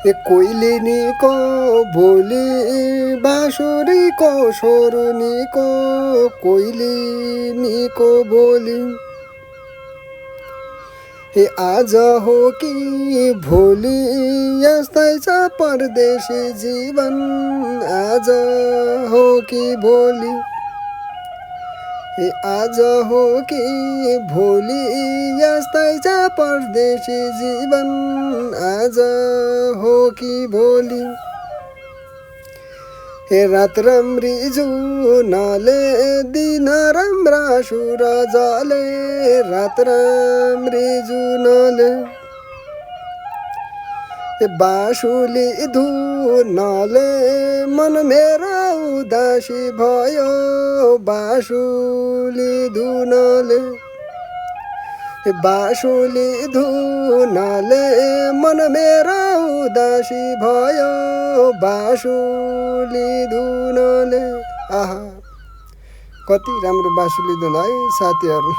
ए कोइलिनीको भोलि बाँसुरीको सोरुनीको कोइलिनीको भोलि ए आज हो कि भोलि यस्तै छ परदेशी जीवन आज हो कि भोलि ए आज हो कि भोलि यस्तै छ परदेशी जीवन आज हो कि भोलि हे रात राम्री जुनले दिन राम्रा सुरजले रात राम्री जुनले बाँसुली धुनले मन मेरो उदासी भयो बाँसुली धुनले बाँसुली धुनले मन मेरो उदासी भयो बाँसुली धुनले आहा कति राम्रो बाँसुली धुन है साथीहरू।